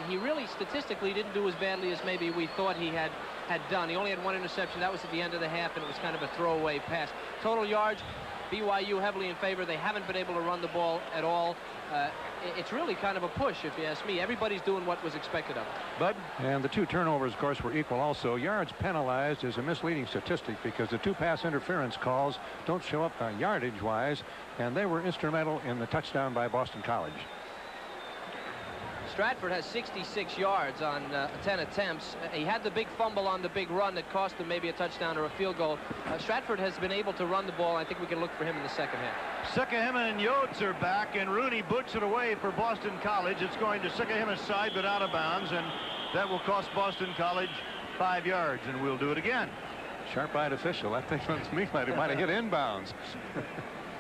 he really statistically didn't do as badly as maybe we thought he had done. He only had 1 interception. That was at the end of the half, and it was kind of a throwaway pass. Total yards, BYU heavily in favor. They haven't been able to run the ball at all. It's really kind of a push, if you ask me. Everybody's doing what was expected of them. Bud? And the 2 turnovers, of course, were equal also. Yards penalized is a misleading statistic because the 2 pass interference calls don't show up yardage-wise, and they were instrumental in the touchdown by Boston College. Stratford has 66 yards on 10 attempts. He had the big fumble on the big run that cost him maybe a touchdown or a field goal. Stratford has been able to run the ball. I think we can look for him in the second half. Sikahema and Yotes are back, and Rooney boots it away for Boston College. It's going to Sikahema's side, but out of bounds, and that will cost Boston College 5 yards, and we'll do it again. Sharp-eyed official. That thing looks to me like it might have hit inbounds.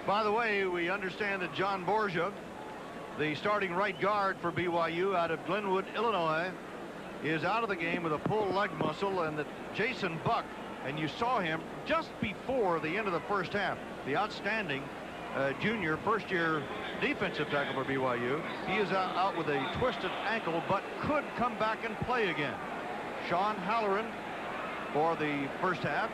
By the way, we understand that John Borgia, the starting right guard for BYU out of Glenwood, Illinois, is out of the game with a pulled leg muscle, and that Jason Buck, and you saw him just before the end of the first half, the outstanding junior first-year defensive tackle for BYU. He is out with a twisted ankle, but could come back and play again. Sean Halloran for the first half,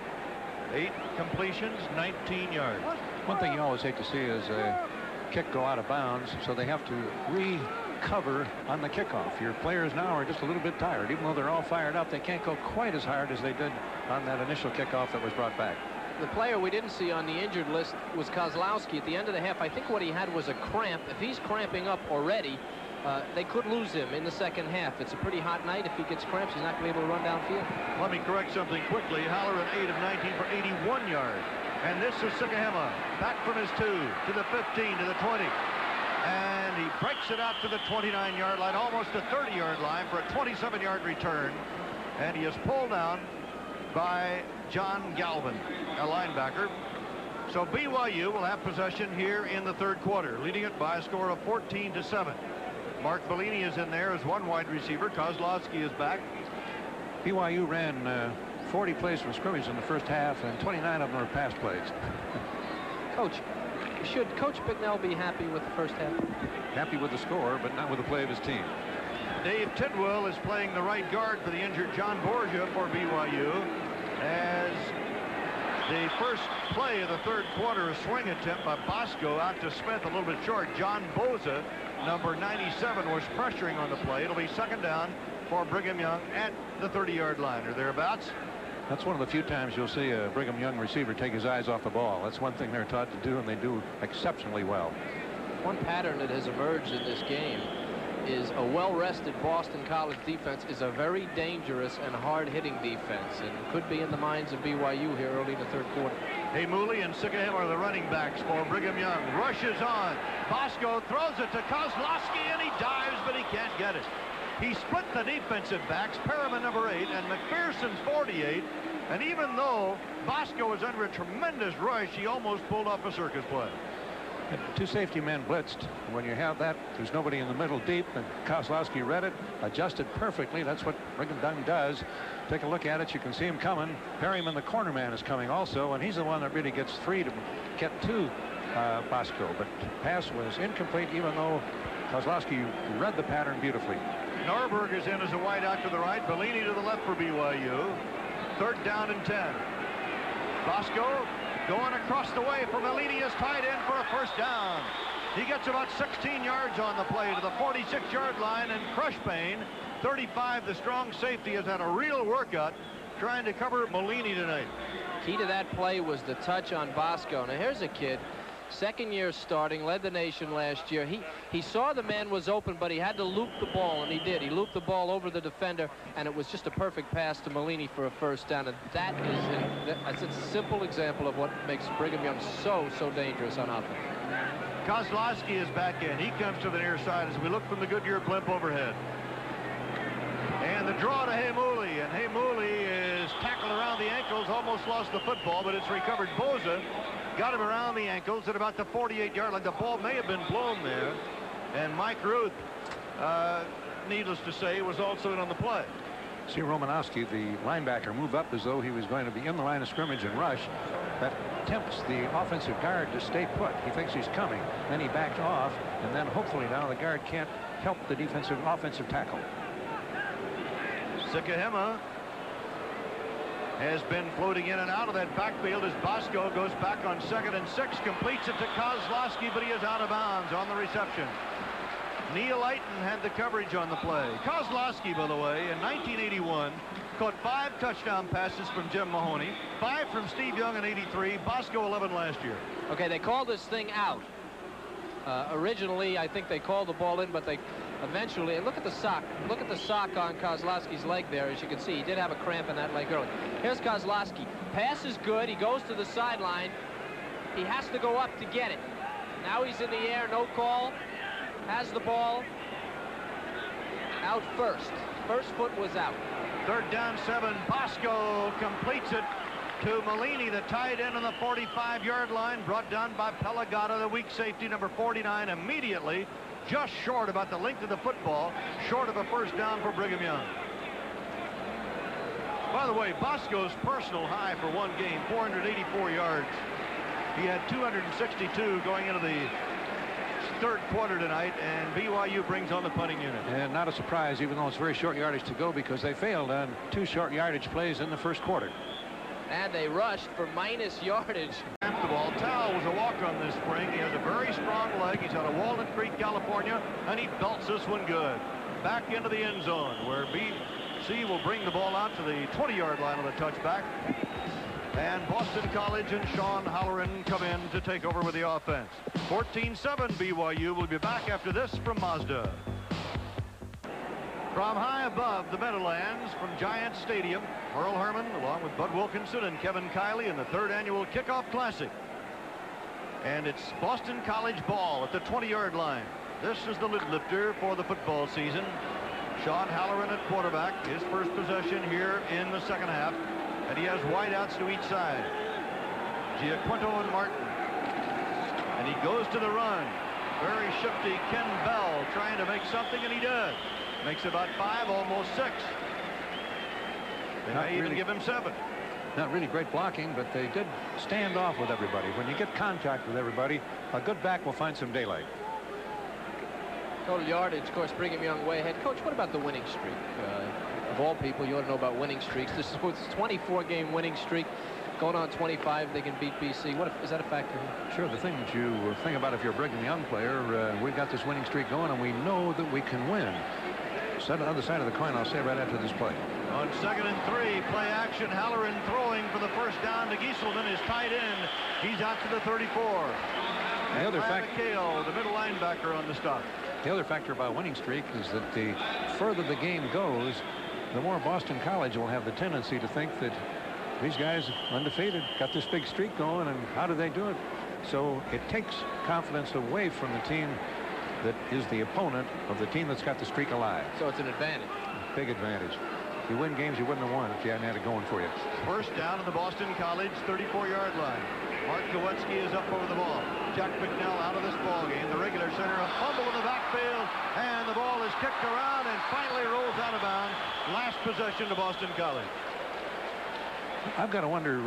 8 completions, 19 yards. One thing you always hate to see is a kick go out of bounds, so they have to recover on the kickoff. Your players now are just a little bit tired. Even though they're all fired up, they can't go quite as hard as they did on that initial kickoff that was brought back. The player we didn't see on the injured list was Kozlowski. At the end of the half, I think what he had was a cramp. If he's cramping up already, they could lose him in the second half. It's a pretty hot night. If he gets cramps, he's not going to be able to run downfield. Let me correct something quickly. Halloran 8 of 19 for 81 yards. And this is Sikahema back from his 2 to the 15 to the 20. And he breaks it out to the 29-yard line, almost a 30-yard line for a 27-yard return. And he is pulled down by John Galvin, a linebacker. So BYU will have possession here in the third quarter, leading it by a score of 14-7. Mark Bellini is in there as one wide receiver. Kozlowski is back. BYU ran 40 plays from scrimmage in the first half, and 29 of them were pass plays. Coach, should Coach Bicknell be happy with the first half? Happy with the score, but not with the play of his team. Dave Tidwell is playing the right guard for the injured John Borgia for BYU, as the first play of the third quarter, a swing attempt by Bosco out to Smith, a little bit short. John Boza, number 97, was pressuring on the play. It'll be second down for Brigham Young at the 30-yard line or thereabouts. That's one of the few times you'll see a Brigham Young receiver take his eyes off the ball. That's one thing they're taught to do, and they do exceptionally well. One pattern that has emerged in this game is a well-rested Boston College defense is a very dangerous and hard-hitting defense, and could be in the minds of BYU here early in the third quarter. Hey, Mooley and Sikahema are the running backs for Brigham Young. Rushes on. Bosco throws it to Kozlowski, and he dives, but he can't get it. He split the defensive backs, Perriman number 8 and McPherson's 48, and even though Bosco was under a tremendous rush, he almost pulled off a circus play. 2 safety men blitzed. When you have that, there's nobody in the middle deep, and Kozlowski read it, adjusted perfectly. That's what Brigham Young does. Take a look at it. You can see him coming. Perryman, the corner man, is coming also, and he's the one that really gets free to get to Bosco. But pass was incomplete, even though Kozlowski read the pattern beautifully. Norberg is in as a wide out to the right. Bellini to the left for BYU. Third down and 10. Bosco going across the way for Bellini is tied in for a first down. He gets about 16 yards on the play to the 46-yard line, and Crushbane, 35, the strong safety, has had a real workout trying to cover Bellini tonight. Key to that play was the touch on Bosco. Now here's a kid, second year starting, led the nation last year. He saw the man was open, but he had to loop the ball, and he did. He looped the ball over the defender, and it was just a perfect pass to Bellini for a first down. And that's a simple example of what makes Brigham Young so dangerous on offense. Kozlowski is back in. He comes to the near side as we look from the Goodyear blimp overhead. And the draw to Haymouli, and Haymouli is tackled around the ankles, almost lost the football, but it's recovered. Boza got him around the ankles at about the 48-yard line. The ball may have been blown there, and Mike Ruth, needless to say, was also in on the play. See Romanowski, the linebacker, move up as though he was going to be in the line of scrimmage and rush. That tempts the offensive guard to stay put. He thinks he's coming. Then he backed off, and then hopefully now the guard can't help the offensive tackle. Sikahema has been floating in and out of that backfield as Bosco goes back on 2nd and 6, completes it to Kozlowski, but he is out of bounds on the reception. Neil Eiton had the coverage on the play. Kozlowski, by the way, in 1981, caught 5 touchdown passes from Jim Mahoney, 5 from Steve Young in 83, Bosco 11 last year. Okay, they called this thing out. Originally, I think they called the ball in, but they eventually, look at the sock. Look at the sock on Kozlowski's leg there. As you can see, he did have a cramp in that leg early. Here's Kozlowski. Pass is good. He goes to the sideline. He has to go up to get it. Now he's in the air, no call. Has the ball. Out first. First foot was out. 3rd down 7. Bosco completes it to Malini, the tight end on the 45-yard line, brought down by Pelagata, the weak safety, number 49, immediately just short about the length of the football, short of a first down for Brigham Young. By the way, Bosco's personal high for one game, 484 yards. He had 262 going into the 3rd quarter tonight, and BYU brings on the punting unit. And not a surprise, even though it's very short yardage to go, because they failed on 2 short yardage plays in the 1st quarter. And they rushed for minus yardage. The ball. Tao was a walk-on this spring. He has a very strong leg. He's out of Walnut Creek, California, and he belts this one good. Back into the end zone, where BC will bring the ball out to the 20-yard line on the touchback. And Boston College and Sean Halloran come in to take over with the offense. 14-7 BYU. Will be back after this from Mazda. From high above the Meadowlands from Giants Stadium, Earl Herman along with Bud Wilkinson and Kevin Kiley in the 3rd annual Kickoff Classic. And it's Boston College ball at the 20-yard line. This is the lid lifter for the football season. Sean Halloran at quarterback, his first possession here in the 2nd half. And he has wideouts to each side. Giaquinto and Martin. And he goes to the run. Very shifty Ken Bell trying to make something, and he does. Makes about 5, almost 6. They may even give him 7. Not really great blocking, but they did stand off with everybody. When you get contact with everybody, a good back will find some daylight. Total yardage, of course, Brigham Young way ahead. Coach, what about the winning streak? Of all people, you ought to know about winning streaks. This is a 24-game winning streak. Going on 25, they can beat BC. Is that a factor here? Sure. The thing that you think about if you're a Brigham Young player, we've got this winning streak going, and we know that we can win. So on the other side of the coin, I'll say right after this play. On 2nd and 3, play action. Halloran throwing for the first down to Gieselman, his tight end. He's out to the 34. The other factor, McHale, the middle linebacker, on the stop. The other factor about winning streak is that the further the game goes, the more Boston College will have the tendency to think that these guys undefeated, got this big streak going, and how do they do it? So it takes confidence away from the team that is the opponent of the team that's got the streak alive. So it's an advantage. Big advantage. You win games you wouldn't have won if you hadn't had it going for you. First down at the Boston College 34-yard line. Mark Kowetsky is up over the ball. Jack McNell out of this ball game. The regular center, a fumble in the backfield, and the ball is kicked around and finally rolls out of bounds. Last possession to Boston College. I've got to wonder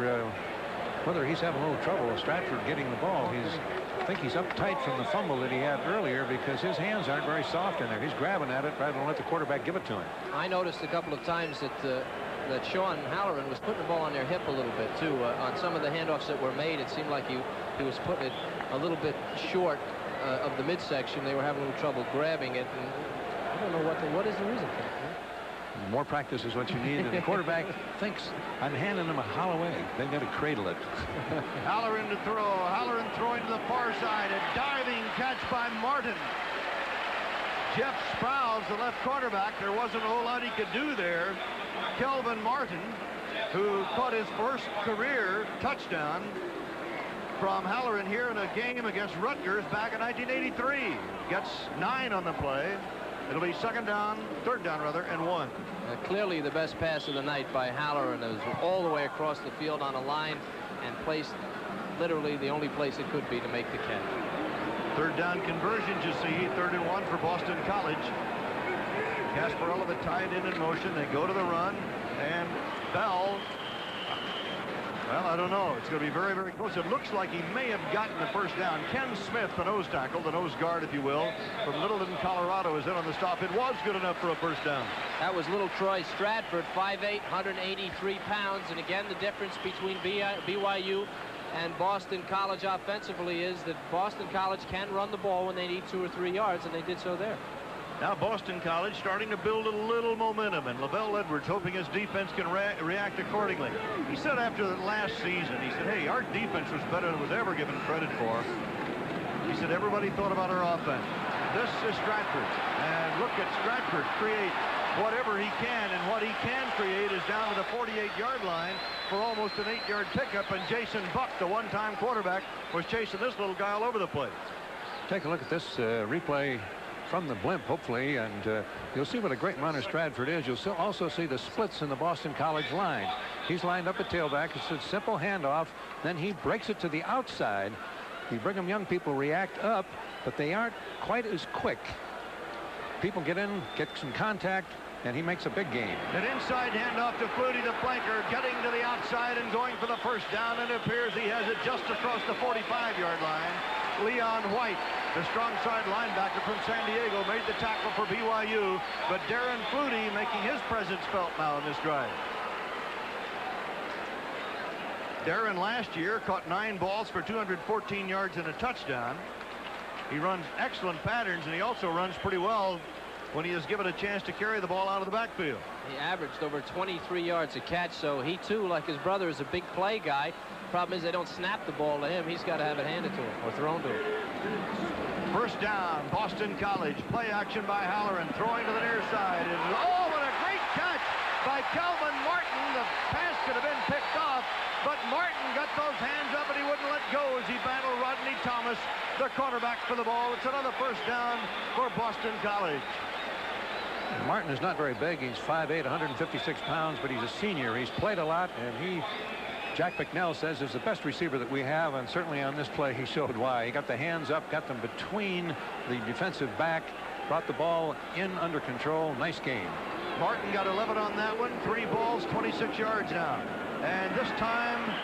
whether he's having a little trouble with Stratford getting the ball. I think he's uptight from the fumble that he had earlier because his hands aren't very soft in there. He's grabbing at it rather than let the quarterback give it to him. I noticed a couple of times that Sean Halloran was putting the ball on their hip a little bit too. On some of the handoffs that were made, it seemed like he was putting it a little bit short of the midsection. They were having a little trouble grabbing it, and I don't know what is the reason for that. More practice is what you need, and the quarterback thinks I'm handing him a hollow egg. They've got to cradle it. Halloran to throw. Halloran throwing to the far side. A diving catch by Martin. Jeff Sprouse, the left quarterback, there wasn't a whole lot he could do there. Kelvin Martin, who caught his first career touchdown from Halloran here in a game against Rutgers back in 1983. Gets 9 on the play. It'll be third down and 1. Clearly the best pass of the night by Halloran. It was all the way across the field on a line and placed literally the only place it could be to make the catch. 3rd down conversions, you see. 3rd and 1 for Boston College. Gasparella, the tight end in motion. They go to the run, and Bell Well, I don't know. It's going to be very, very close. It looks like he may have gotten the first down. Ken Smith, the nose tackle, the nose guard, if you will, from Littleton, Colorado, is in on the stop. It was good enough for a first down. That was little Troy Stratford, 5'8", 183 pounds. And again, the difference between BYU and Boston College offensively is that Boston College can run the ball when they need 2 or 3 yards, and they did so there. Now Boston College starting to build a little momentum, and Lavelle Edwards hoping his defense can react accordingly. He said after the last season, he said, hey, our defense was better than was ever given credit for. He said everybody thought about our offense. This is Stratford, and look at Stratford create whatever he can, and what he can create is down to the 48-yard line for almost an 8-yard pickup, and Jason Buck, the one-time quarterback, was chasing this little guy all over the place. Take a look at this replay from the blimp, hopefully, and you'll see what a great runner Stratford is. You'll also see the splits in the Boston College line. He's lined up at tailback. It's a simple handoff. Then he breaks it to the outside. The Brigham Young people react up, but they aren't quite as quick. People get in, get some contact, and he makes a big gain. An inside handoff to Flutie, the flanker, getting to the outside and going for the first down, and it appears he has it just across the 45-yard line. Leon White, the strong side linebacker from San Diego, made the tackle for BYU, but Darren Flutie making his presence felt now in this drive. Darren last year caught 9 balls for 214 yards and a touchdown. He runs excellent patterns, and he also runs pretty well when he is given a chance to carry the ball out of the backfield. He averaged over 23 yards a catch, so he too, like his brother, is a big play guy. Problem is they don't snap the ball to him. He's got to have it handed to him or thrown to him. First down, Boston College. Play action by Halloran, throwing to the near side. And, oh, what a great catch by Calvin Martin. The pass could have been picked off, but Martin got those hands up and he wouldn't let go as he battled Rodney Thomas, the cornerback, for the ball. It's another first down for Boston College. Martin is not very big. He's 5'8", 156 pounds, but he's a senior. He's played a lot, and Jack Bicknell says, is the best receiver that we have, and certainly on this play he showed why. He got the hands up, got them between the defensive back, brought the ball in under control. Nice game. Martin got 11 on that one. 3 balls, 26 yards now. And this time,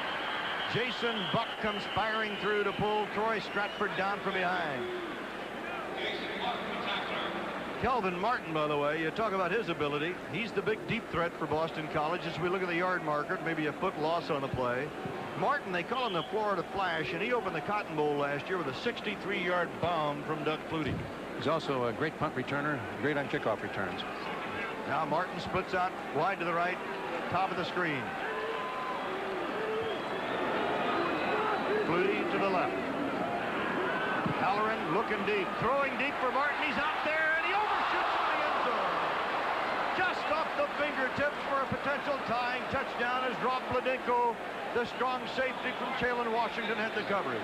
Jason Buck comes firing through to pull Troy Stratford down from behind. Kelvin Martin, by the way, you talk about his ability. He's the big deep threat for Boston College as we look at the yard marker, maybe a foot loss on the play. Martin, they call him the Florida Flash, and he opened the Cotton Bowl last year with a 63-yard bomb from Doug Flutie. He's also a great punt returner, great on kickoff returns. Now Martin splits out wide to the right, top of the screen. Flutie to the left. Halloran looking deep, throwing deep for Martin. He's out there, and he overshoots in the end zone. Just off the fingertips for a potential tying touchdown as Rob Bladenko, the strong safety from Chalon Washington, had the coverage.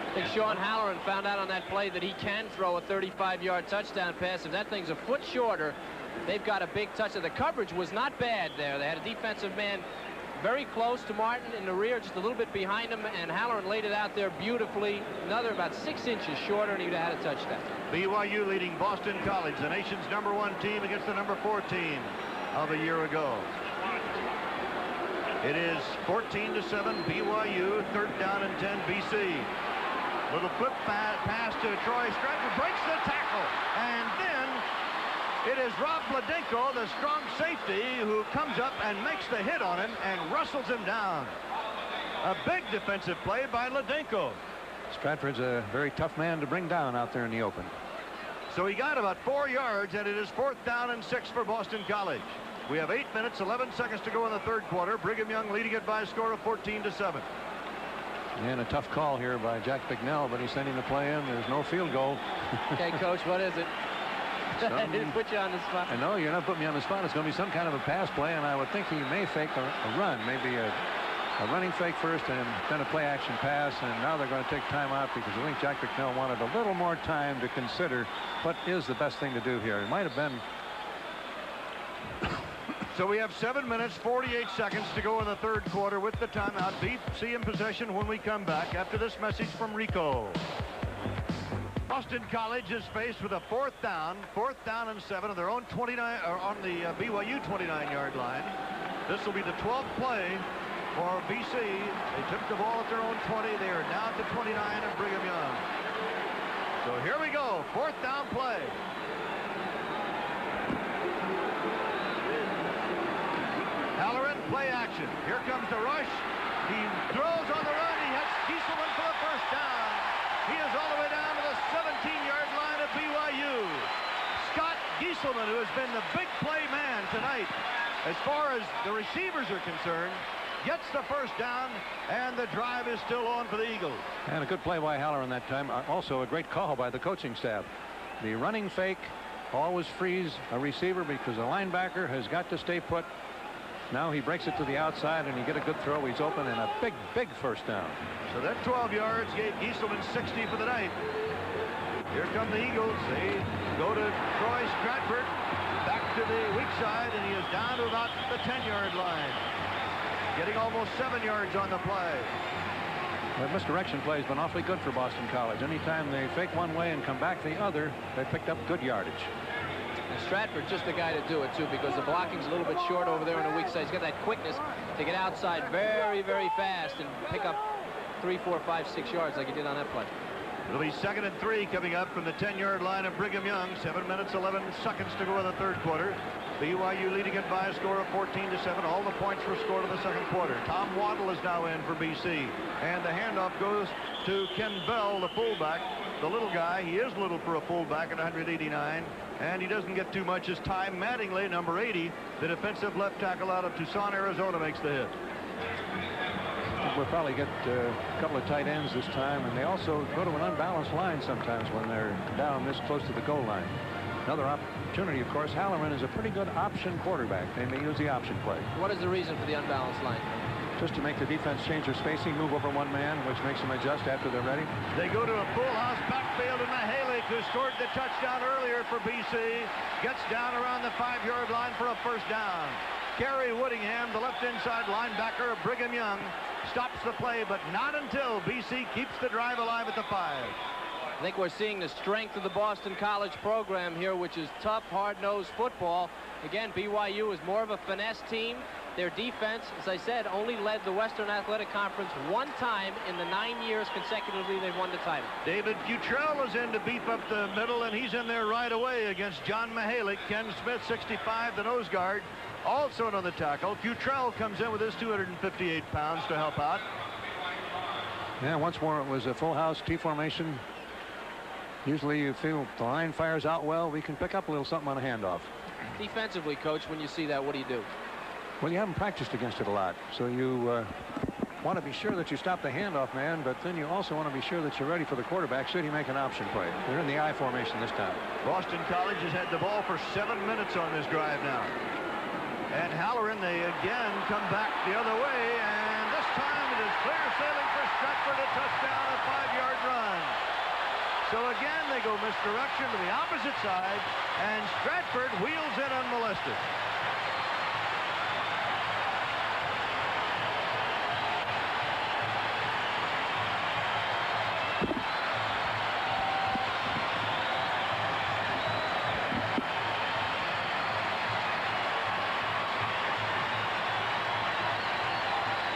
I think Sean Halloran found out on that play that he can throw a 35-yard touchdown pass. If that thing's a foot shorter, they've got a big touch. The coverage was not bad there. They had a defensive man very close to Martin in the rear, just a little bit behind him, and Halloran laid it out there beautifully. Another about 6 inches shorter, and he'd have had a touchdown. BYU leading Boston College, the nation's #1 team, against the #4 team of a year ago. It is 14-7 BYU, 3rd down and 10 BC. Little flip pass to Troy Stratford, breaks the tackle, and then it is Rob Bladenko, the strong safety, who comes up and makes the hit on him and rustles him down. A big defensive play by Bladenko. Stratford's a very tough man to bring down out there in the open. So he got about 4 yards, and it is 4th down and 6 for Boston College. We have 8 minutes, 11 seconds to go in the 3rd quarter. Brigham Young leading it by a score of 14-7. And a tough call here by Jack Bicknell, but he's sending the play in. There's no field goal. Okay, Coach, what is it? I didn't put you on the spot. I know you're not putting me on the spot. It's going to be some kind of a pass play, and I would think he may fake a run, maybe a running fake first and then a play action pass, and now they're going to take time out because I think Jack Bicknell wanted a little more time to consider what is the best thing to do here. It might have been. So we have 7 minutes, 48 seconds to go in the 3rd quarter with the timeout. BC in possession when we come back after this message from Rico. Boston College is faced with a 4th down and 7 on their own 29, or on the BYU 29-yard line. This will be the 12th play for BC. They took the ball at their own 20. They are down to 29 of Brigham Young. So here we go. 4th down play. Halloran, play action. Here comes the rush. He throws on the run. He hits Gieselman for the first down. He is all the way down to the 17-yard line of BYU. Scott Gieselman, who has been the big play man tonight, as far as the receivers are concerned, gets the first down, and the drive is still on for the Eagles. And a good play by Halloran that time. Also a great call by the coaching staff. The running fake always frees a receiver because the linebacker has got to stay put. Now he breaks it to the outside, and you get a good throw. He's open, and a big, big first down. So that 12 yards gave Gieselman 60 for the night. Here come the Eagles. They go to Troy Stratford, back to the weak side, and he is down to about the 10-yard line. Getting almost 7 yards on the play. That misdirection play has been awfully good for Boston College. Anytime they fake one way and come back the other, they picked up good yardage. And Stratford's just the guy to do it, too, because the blocking's a little bit short over there on the weak side. He's got that quickness to get outside very, very fast and pick up 3, 4, 5, 6 yards like he did on that play. It'll be 2nd and 3 coming up from the 10-yard line of Brigham Young. 7 minutes, 11 seconds to go in the third quarter. BYU leading it by a score of 14-7. All the points were scored in the second quarter. Tom Waddle is now in for BC. And the handoff goes to Ken Bell, the fullback. The little guy, he is little for a fullback at 189. And he doesn't get too much as Ty Mattingly, number 80, the defensive left tackle out of Tucson, Arizona, makes the hit. We'll probably get a couple of tight ends this time, and they also go to an unbalanced line sometimes when they're down this close to the goal line. Another opportunity, of course. Halloran is a pretty good option quarterback. They may use the option play. What is the reason for the unbalanced line? Just to make the defense change their spacing, move over one man, which makes them adjust after they're ready. They go to a full house backfield, and Mahalik, who scored the touchdown earlier for BC, gets down around the 5-yard line for a first down. Kerry Woodingham, the left inside linebacker of Brigham Young, stops the play, but not until BC keeps the drive alive at the 5. I think we're seeing the strength of the Boston College program here, which is tough, hard-nosed football. Again, BYU is more of a finesse team. Their defense, as I said, only led the Western Athletic Conference one time in the 9 years consecutively they've won the title. David Futrell is in to beef up the middle, and he's in there right away against John Mahalik. Ken Smith, 65, the nose guard, also on the tackle. Futrell comes in with his 258 pounds to help out. Yeah, once more it was a full house T formation. Usually you feel the line fires out well, we can pick up a little something on a handoff. Defensively, Coach, when you see that, what do you do? Well, you haven't practiced against it a lot, so you want to be sure that you stop the handoff man, but then you also want to be sure that you're ready for the quarterback should he make an option play. They're in the I formation this time. Boston College has had the ball for 7 minutes on this drive now. And Halloran, they again come back the other way, and this time it is clear sailing for Stratford, a touchdown, a 5-yard run. So again, they go misdirection to the opposite side, and Stratford wheels in unmolested.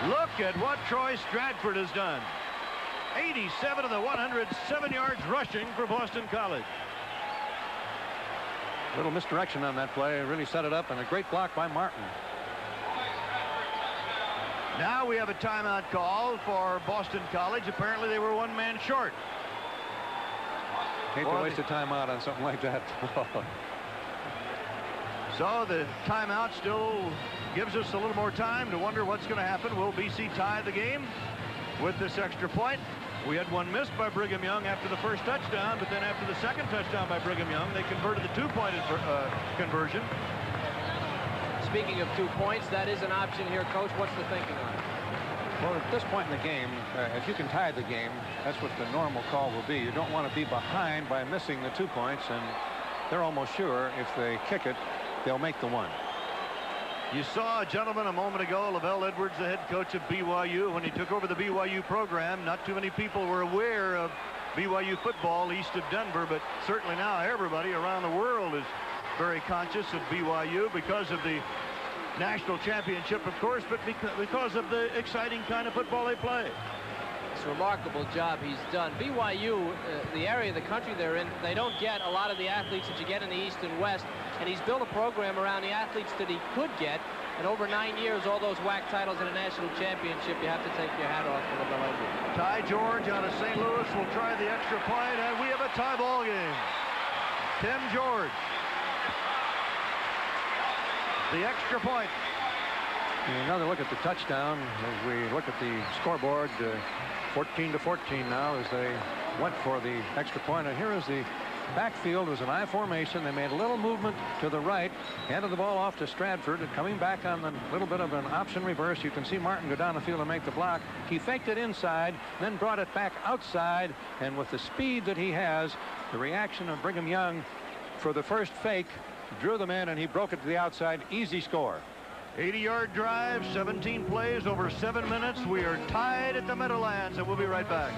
Look at what Troy Stratford has done. 87 of the 107 yards rushing for Boston College. Little misdirection on that play. Really set it up, and a great block by Martin. Now we have a timeout call for Boston College. Apparently they were one man short. Hate to waste a timeout on something like that. So the timeout still gives us a little more time to wonder what's going to happen. Will BC tie the game with this extra point? We had one missed by Brigham Young after the first touchdown, but then after the second touchdown by Brigham Young, they converted the two-point conversion. Speaking of 2 points, that is an option here, Coach. What's the thinking on it? Well, at this point in the game, if you can tie the game, that's what the normal call will be. You don't want to be behind by missing the 2 points, and they're almost sure if they kick it, they'll make the one. You saw a gentleman a moment ago, Lavelle Edwards, the head coach of BYU. When he took over the BYU program, not too many people were aware of BYU football east of Denver, but certainly now everybody around the world is very conscious of BYU because of the national championship, of course, but because of the exciting kind of football they play. It's a remarkable job he's done. BYU, the area of the country they're in, they don't get a lot of the athletes that you get in the East and West, and he's built a program around the athletes that he could get. And over 9 years, all those WAC titles and a national championship, you have to take your hat off to LaBelle Edwards. Ty George out of St. Louis will try the extra point, and we have a tie ball game. Tim George. The extra point. Another look at the touchdown as we look at the scoreboard. 14-14 now as they went for the extra point. And here is the backfield. Was an I formation. They made a little movement to the right, handed the ball off to Stratford, and coming back on the little bit of an option reverse. You can see Martin go down the field and make the block. He faked it inside, then brought it back outside, and with the speed that he has, the reaction of Brigham Young for the first fake drew them in, and he broke it to the outside. Easy score. 80-yard drive, 17 plays over 7 minutes. We are tied at the Meadowlands, and we'll be right back.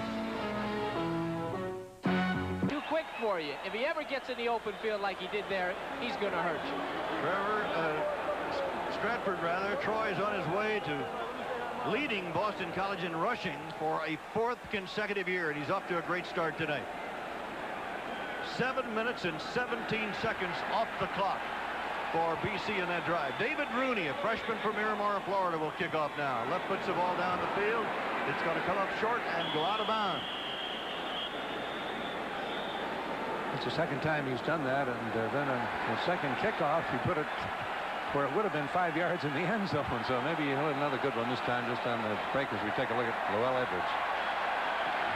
Too quick for you. If he ever gets in the open field like he did there, he's going to hurt you. Stratford, Troy is on his way to leading Boston College in rushing for a 4th consecutive year, and he's off to a great start tonight. 7 minutes and 17 seconds off the clock for BC in that drive. David Rooney, a freshman from Miramar, Florida, will kick off now. Left puts the ball down the field. It's going to come up short and go out of bounds. It's the second time he's done that, and then on the second kickoff, he put it where it would have been 5 yards in the end zone. So maybe he'll have another good one this time, just on the break as we take a look at LaBelle Edwards.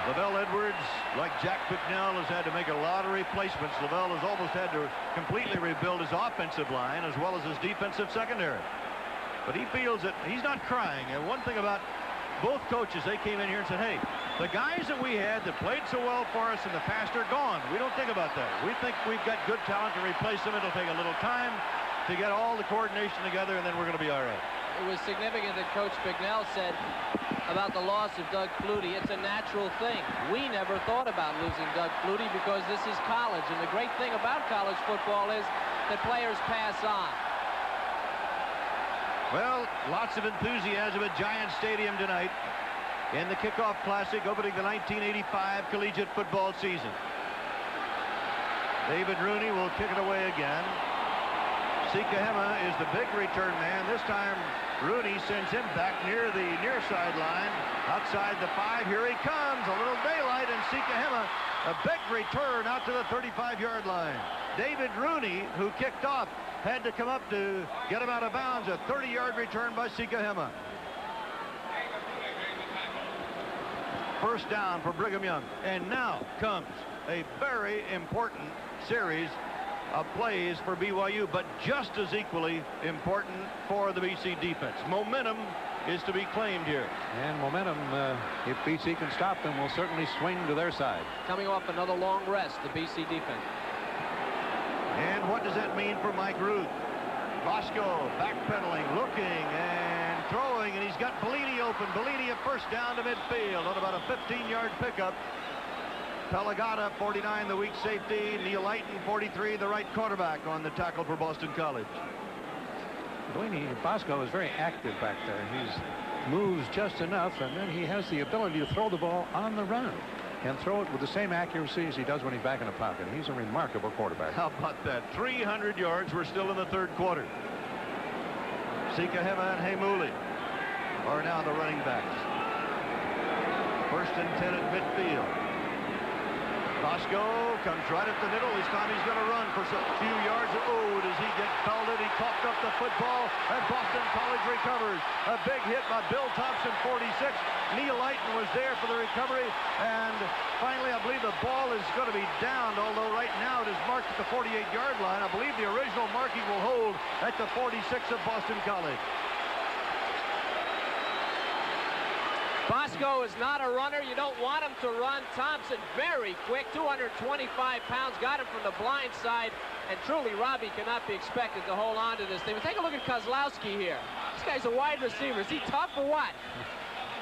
LaBelle Edwards, like Jack Bicknell, has had to make a lot of replacements. LaBelle has almost had to completely rebuild his offensive line as well as his defensive secondary. But he feels that he's not crying. And one thing about both coaches, they came in here and said, hey, the guys that we had that played so well for us in the past are gone. We don't think about that. We think we've got good talent to replace them. It'll take a little time to get all the coordination together, and then we're going to be all right. It was significant that Coach Bicknell said about the loss of Doug Flutie. It's a natural thing. We never thought about losing Doug Flutie because this is college, and the great thing about college football is that players pass on. Well, lots of enthusiasm at Giant Stadium tonight in the Kickoff Classic opening the 1985 collegiate football season. David Rooney will kick it away again. Sikahema is the big return man. This time Rooney sends him back near the near sideline. Outside the 5, here he comes. A little daylight, and Sikahema, a big return out to the 35-yard line. David Rooney, who kicked off, had to come up to get him out of bounds. A 30-yard return by Sikahema. First down for Brigham Young. And now comes a very important series of plays for BYU, but just as equally important for the BC defense. Momentum is to be claimed here. And momentum, if BC can stop them, will certainly swing to their side. Coming off another long rest, the BC defense. And what does that mean for Mike Ruth? Bosco backpedaling, looking, and throwing, and he's got Bellini open. Bellini a first down to midfield on about a 15-yard pickup. Pelagata, 49, the weak safety. Neil Lighton, 43, the right quarterback on the tackle for Boston College. Bosco is very active back there. He moves just enough, and then he has the ability to throw the ball on the run and throw it with the same accuracy as he does when he's back in the pocket. He's a remarkable quarterback. How about that? 300 yards. We're still in the third quarter. Sikahema and Heimuli are now the running backs. First and 10 at midfield. Bosco comes right at the middle. This time he's going to run for a few yards. Oh, does he get belted? He coughed up the football, and Boston College recovers. A big hit by Bill Thompson, 46. Neil Lighton was there for the recovery, and finally I believe the ball is going to be downed, although right now it is marked at the 48-yard line. I believe the original marking will hold at the 46 of Boston College. Bosco is not a runner. You don't want him to run. Thompson, very quick, 225 pounds, got him from the blind side, and truly Robbie cannot be expected to hold on to this thing. But take a look at Kozlowski here. This guy's a wide receiver. Is he tough or what?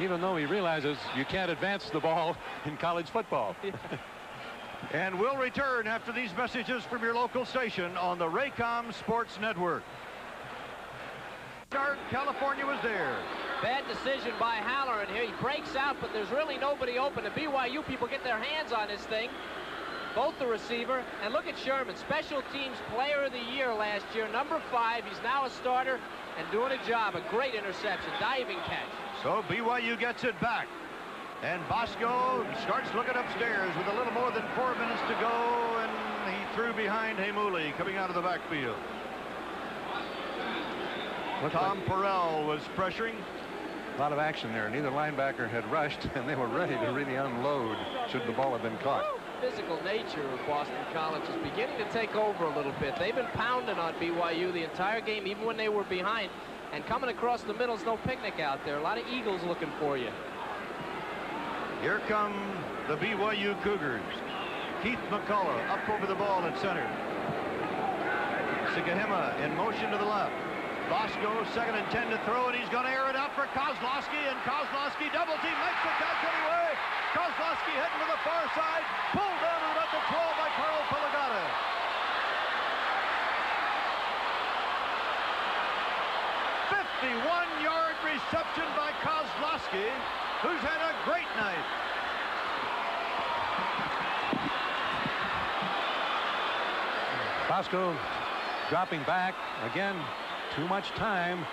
Even though he realizes you can't advance the ball in college football. And we'll return after these messages from your local station on the Raycom Sports Network. start. California was there. Bad decision by Halloran here. He breaks out, but there's really nobody open. The BYU people get their hands on this thing. Both the receiver, and look at Sherman, special teams player of the year last year, number 5. He's now a starter and doing a job. A great interception, diving catch. So BYU gets it back. And Bosco starts looking upstairs with a little more than 4 minutes to go, and he threw behind Hamuli coming out of the backfield. Tom Perrell was pressuring. A lot of action there. Neither linebacker had rushed, and they were ready to really unload should the ball have been caught. Physical nature of Boston College is beginning to take over a little bit. They've been pounding on BYU the entire game, even when they were behind. And coming across the middle is no picnic out there. A lot of Eagles looking for you. Here come the BYU Cougars. Keith McCullough up over the ball at center. Sikahema in motion to the left. Bosco, 2nd and 10 to throw, and he's going to air it out for Kozlowski, and Kozlowski double team, makes the catch anyway. Kozlowski heading to the far side, pulled down at about the 12 by Carl Pelagata. '51-yard reception by Kozlowski, who's had a great night. Bosco dropping back again. Too much time.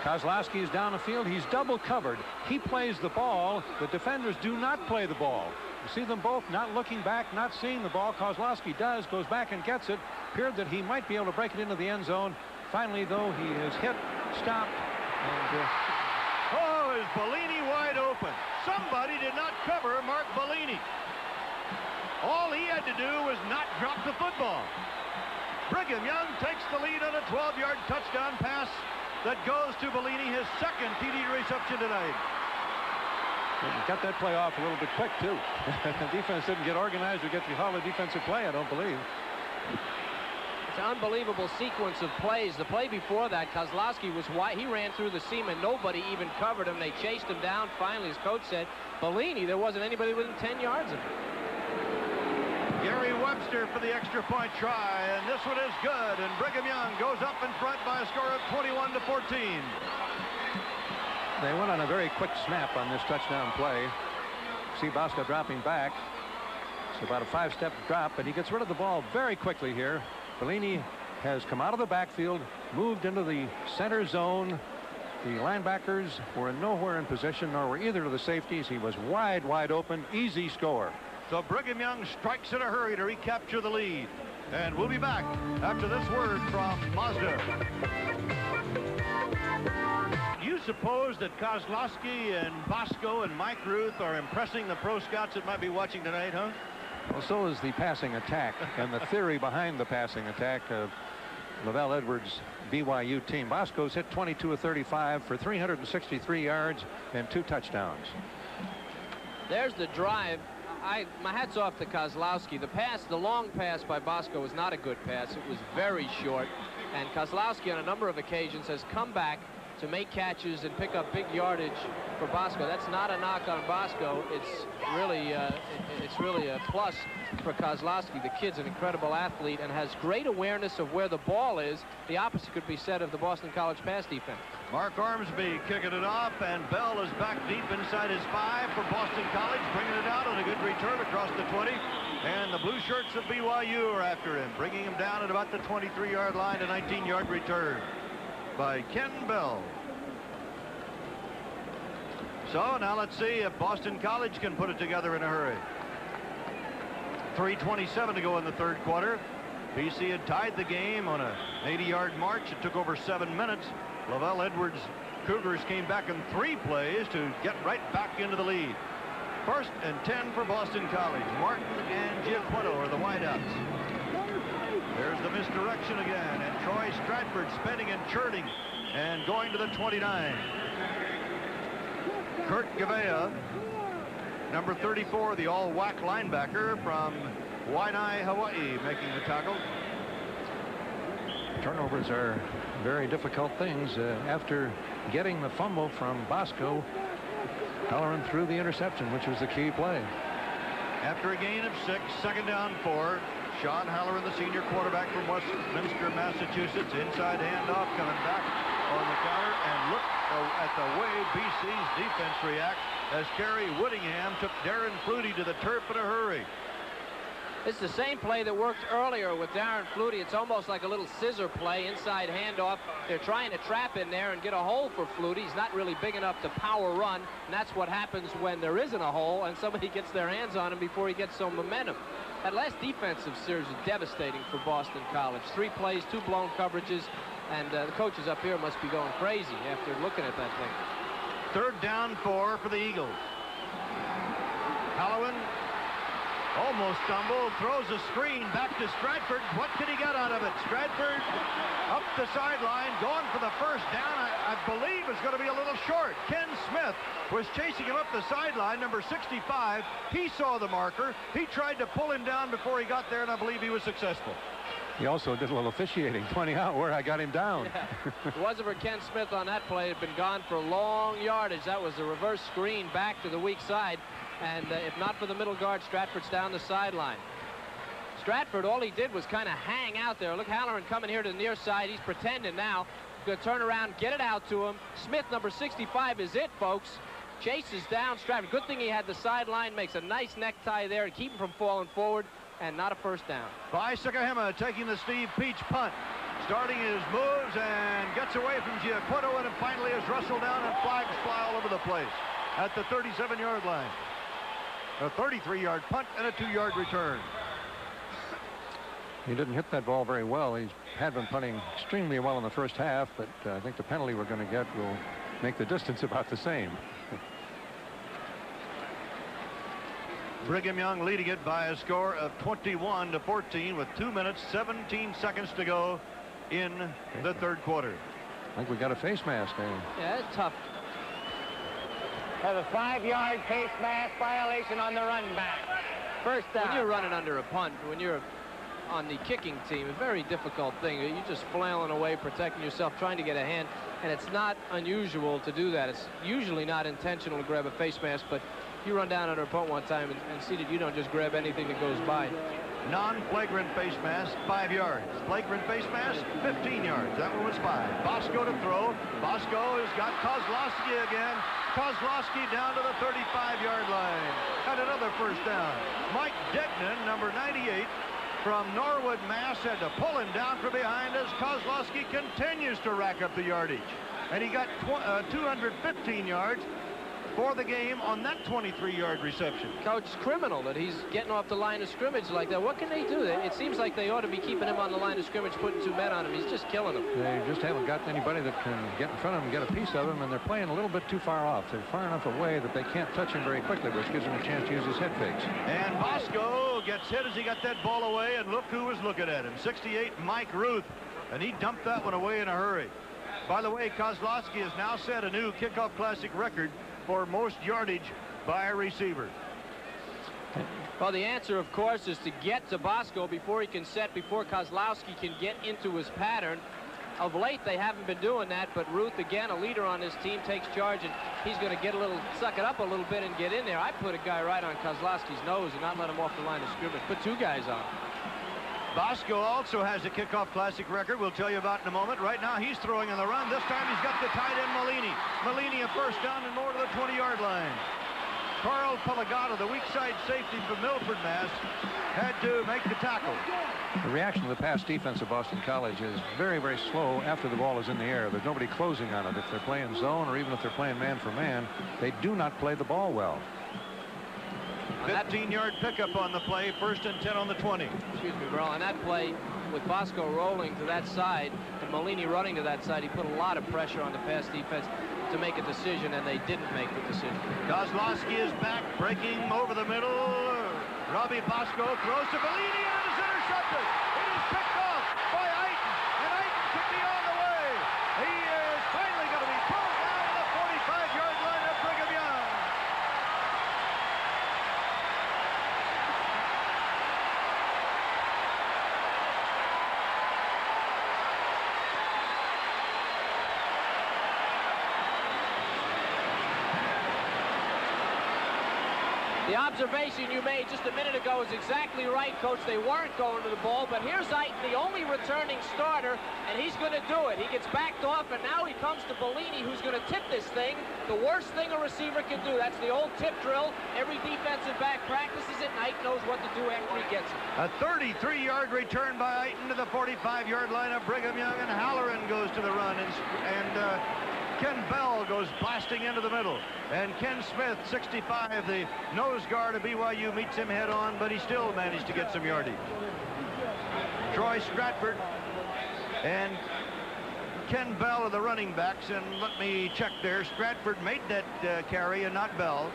Kozlowski is down the field. He's double covered. He plays the ball. The defenders do not play the ball. You see them both not looking back, not seeing the ball. Kozlowski does, goes back and gets it. Appeared that he might be able to break it into the end zone. Finally, though, he is hit, stopped, and oh, is Bellini wide open. Somebody did not cover Mark Bellini. All he had to do was not drop the football. Brigham Young takes the lead on a 12-yard touchdown pass that goes to Bellini, his 2nd TD reception tonight. Got that play off a little bit quick, too. The defense didn't get organized or get the Hall of defensive play, I don't believe. It's an unbelievable sequence of plays. The play before that, Kozlowski was wide. He ran through the seam, and nobody even covered him. They chased him down. Finally, as coach said, Bellini, there wasn't anybody within 10 yards of him. Gary Webster for the extra point try, and this one is good, and Brigham Young goes up in front by a score of 21-14. They went on a very quick snap on this touchdown play. See Bosco dropping back. It's about a 5-step drop, but he gets rid of the ball very quickly here. Bellini has come out of the backfield, moved into the center zone. The linebackers were nowhere in position, nor were either of the safeties. He was wide open, easy score. So Brigham Young strikes in a hurry to recapture the lead. And we'll be back after this word from Mazda. Do you suppose that Kozlowski and Bosco and Mike Ruth are impressing the pro scouts that might be watching tonight, huh? Well, so is the passing attack and the theory behind the passing attack of Lavelle Edwards' BYU team. Bosco's hit 22 of 35 for 363 yards and 2 touchdowns. There's the drive. My hat's off to Kozlowski. The long pass by Bosco was not a good pass. It was very short. And Kozlowski on a number of occasions has come back to make catches and pick up big yardage for Bosco. That's not a knock on Bosco. It's really a plus for Kozlowski. The kid's an incredible athlete and has great awareness of where the ball is. The opposite could be said of the Boston College pass defense. Mark Armsby kicking it off, and Bell is back deep inside his 5 for Boston College, bringing it out on a good return across the 20. And the blue shirts of BYU are after him, bringing him down at about the 23-yard line, a 19-yard return by Ken Bell. So now let's see if Boston College can put it together in a hurry. 3:27 to go in the 3rd quarter. BC had tied the game on an 80-yard march. It took over 7 minutes. Lavelle Edwards Cougars came back in 3 plays to get right back into the lead. 1st and 10 for Boston College. Martin and Giaquetto are the wideouts. There's the misdirection again, and Troy Stratford spinning and churning and going to the 29. Kurt Gavea, number 34, the all-WAC linebacker from Waianae, Hawaii, making the tackle. Turnovers are very difficult things. After getting the fumble from Bosco, Halloran threw the interception, which was the key play. After a gain of 6, 2nd down 4. Sean Halloran, the senior quarterback from Westminster, Massachusetts. Inside handoff coming back on the counter, and look at the way BC's defense reacts as Kerry Whittingham took Darren Flutie to the turf in a hurry. It's the same play that worked earlier with Darren Flutie. It's almost like a little scissor play, inside handoff. They're trying to trap in there and get a hole for Flutie. He's not really big enough to power run, and that's what happens when there isn't a hole and somebody gets their hands on him before he gets some momentum. That last defensive series was devastating for Boston College. 3 plays, 2 blown coverages, and the coaches up here must be going crazy after looking at that thing. 3rd down 4 for the Eagles. Halloran almost stumbled, throws a screen back to Stratford. What did he get out of it? Stratford up the sideline, going for the first down. I believe it's going to be a little short. Ken Smith was chasing him up the sideline, number 65. He saw the marker. He tried to pull him down before he got there, and I believe he was successful. He also did a little officiating, pointing out where I got him down. Yeah. If it wasn't for Ken Smith on that play, it had been gone for long yardage. That was a reverse screen back to the weak side. And if not for the middle guard, Stratford's down the sideline. Stratford, all he did was kind of hang out there. Look, Halloran coming here to the near side. He's pretending now. He's going to turn around, get it out to him. Smith, number 65, is it, folks. Chases down Stratford. Good thing he had the sideline. Makes a nice necktie there to keep him from falling forward. And not a first down. Sakahema taking the Steve Peach punt. Starting his moves and gets away from Giaquetto, and finally is rustled down, and flags fly all over the place at the 37-yard line. A 33-yard punt and a 2-yard return. He didn't hit that ball very well. He had been punting extremely well in the first half, but I think the penalty we're going to get will make the distance about the same. Brigham Young leading it by a score of 21-14 with 2 minutes 17 seconds to go in the 3rd quarter. I think we got a face mask there. Yeah, it's tough. Have a 5-yard face mask violation on the run back. First down. When you're running under a punt, when you're on the kicking team, a very difficult thing. You're just flailing away, protecting yourself, trying to get a hand, and it's not unusual to do that. It's usually not intentional to grab a face mask, but you run down under a punt one time and see that you don't just grab anything that goes by. Non-flagrant face mask, 5 yards. Flagrant face mask, 15 yards. That one was 5. Bosco to throw. Bosco has got Kozlowski again. Kozlowski down to the 35-yard line. And another first down. Mike Degnan, number 98, from Norwood, Mass, had to pull him down from behind as Kozlowski continues to rack up the yardage. And he got 215 yards for the game on that 23-yard reception. Coach, it's criminal that he's getting off the line of scrimmage like that. What can they do? It seems like they ought to be keeping him on the line of scrimmage, putting 2 men on him. He's just killing them. They just haven't got anybody that can get in front of him and get a piece of him, and they're playing a little bit too far off. They're far enough away that they can't touch him very quickly, which gives him a chance to use his head fakes. And Bosco gets hit as he got that ball away, and look who was looking at him. 68, Mike Ruth, and he dumped that one away in a hurry. By the way, Kozlowski has now set a new Kickoff Classic record for most yardage by a receiver. Well, the answer, of course, is to get to Bosco before he can set, before Kozlowski can get into his pattern. Of late, they haven't been doing that, but Ruth, again, a leader on his team, takes charge, and he's going to get a little, suck it up a little bit and get in there. I put a guy right on Kozlowski's nose and not let him off the line of scrimmage. Put 2 guys on. Bosco also has a Kickoff Classic record we'll tell you about in a moment. Right now he's throwing on the run. This time he's got the tight end Malini. Malini a first down and more to the 20-yard line. Carl Pelagato, the weak side safety from Milford, Mass, had to make the tackle. The reaction of the pass defense of Boston College is very, very slow after the ball is in the air. There's nobody closing on it. If they're playing zone or even if they're playing man for man, they do not play the ball well. 15-yard pickup on the play, 1st and 10 on the 20. Excuse me, Burl. On that play, with Bosco rolling to that side and Malini running to that side, he put a lot of pressure on the pass defense to make a decision, and they didn't make the decision. Kozlowski is back, breaking over the middle. Robbie Bosco throws to Bellini, and it is intercepted. It is picked off by Ayton, and Ayton could be on the way. He is finally going to be pulled down to the 45-yard line of Brigham Young. The observation you made just a minute ago is exactly right, Coach. They weren't going to the ball, but here's Eiton, the only returning starter, and he's going to do it. He gets backed off, and now he comes to Bellini, who's going to tip this thing. The worst thing a receiver can do. That's the old tip drill. Every defensive back practices it, and Eiton knows what to do after he gets it. A 33-yard return by Eiton to the 45-yard line of Brigham Young, and Halloran goes to the run, and Ken Bell goes blasting into the middle. And Ken Smith, 65, the nose guard of BYU, meets him head on, but he still managed to get some yardage. Troy Stratford and Ken Bell are the running backs, and let me check there. Stratford made that carry and not Bell.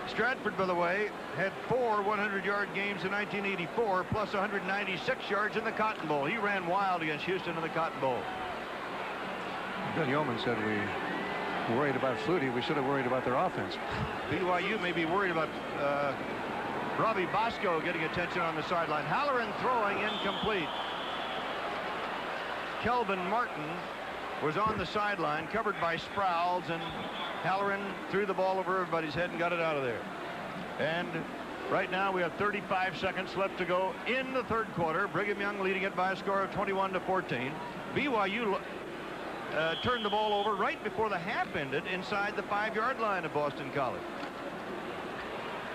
Stratford, by the way, had 4 100-yard games in 1984, plus 196 yards in the Cotton Bowl. He ran wild against Houston in the Cotton Bowl. Bill Yeoman said we worried about Flutie. We should have worried about their offense. BYU may be worried about Robbie Bosco getting attention on the sideline. Halloran throwing incomplete. Kelvin Martin was on the sideline, covered by Sproulds, and Halloran threw the ball over everybody's head and got it out of there. And right now we have 35 seconds left to go in the third quarter. Brigham Young leading it by a score of 21-14. BYU turned the ball over right before the half ended inside the 5-yard line of Boston College.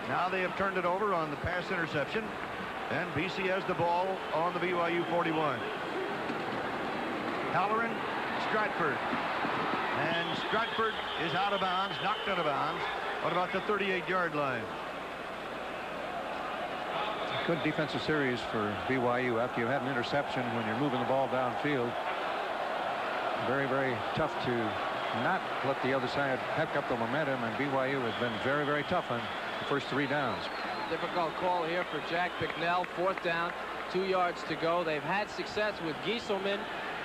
Now they have turned it over on the pass interception, and BC has the ball on the BYU 41. Halloran, Stratford, and Stratford is out of bounds, knocked out of bounds. What about the 38-yard line? Good defensive series for BYU after you had an interception when you're moving the ball downfield. Very, very tough to not let the other side pick up the momentum, and BYU has been very, very tough on the first 3 downs. Difficult call here for Jack Bicknell. 4th down, 2 yards to go. They've had success with Gieselman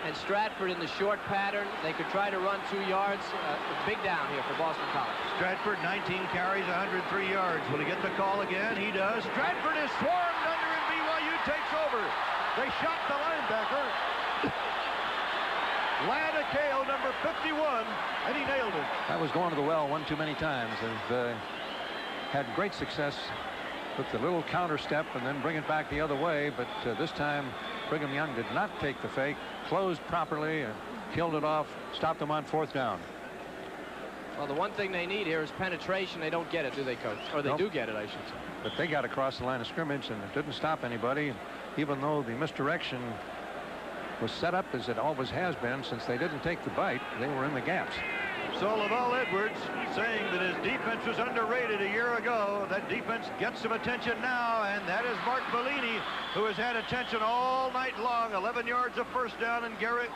and Stratford in the short pattern. They could try to run 2 yards. Big down here for Boston College. Stratford, 19 carries, 103 yards. Will he get the call again? He does. Stratford is swarmed under, and BYU takes over. They shot the linebacker. Lanakale, number 51, and he nailed it. That was going to the well one too many times. They've had great success with the little counter step and then bring it back the other way, but this time Brigham Young did not take the fake, closed properly, and killed it off, stopped them on 4th down. Well, the one thing they need here is penetration. They don't get it, do they, Coach? Or they do get it, I should say. But they got across the line of scrimmage, and it didn't stop anybody, even though the misdirection was set up as it always has been. Since they didn't take the bite, they were in the gaps. So Lavelle Edwards saying that his defense was underrated a year ago. That defense gets some attention now, and that is Mark Bellini, who has had attention all night long. 11 yards of first down, and Garrick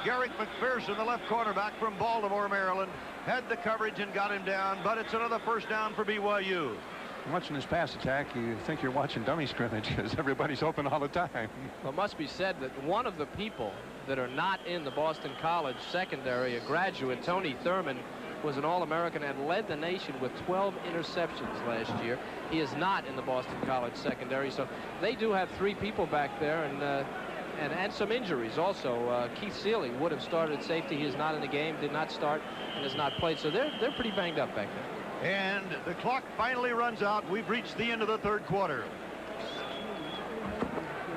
McPherson, the left cornerback from Baltimore, Maryland, had the coverage and got him down, but it's another first down for BYU. Watching this pass attack, you think you're watching dummy scrimmage because everybody's open all the time. Well, it must be said that one of the people that are not in the Boston College secondary, a graduate, Tony Thurman, was an All-American and led the nation with 12 interceptions last year. He is not in the Boston College secondary, so they do have 3 people back there, and some injuries also. Keith Seeley would have started at safety. He is not in the game, did not start, and has not played, so they're pretty banged up back there. And the clock finally runs out. We've reached the end of the third quarter.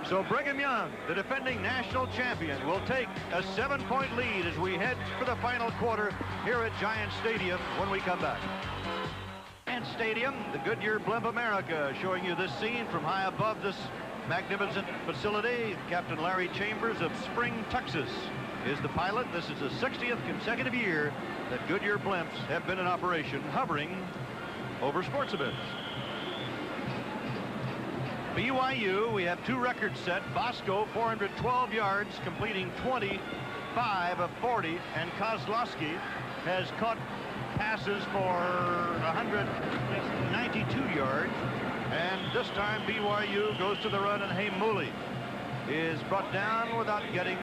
So Brigham Young, the defending national champion, will take a 7-point lead as we head for the final quarter here at Giant Stadium when we come back. Giant Stadium, the Goodyear Blimp America, showing you this scene from high above this magnificent facility. Captain Larry Chambers of Spring, Texas, is the pilot. This is the 60th consecutive year that Goodyear blimps have been in operation, hovering over sports events. BYU, we have 2 records set. Bosco, 412 yards, completing 25 of 40, and Kozlowski has caught passes for 192 yards. And this time BYU goes to the run, and Haim Mooley is brought down without getting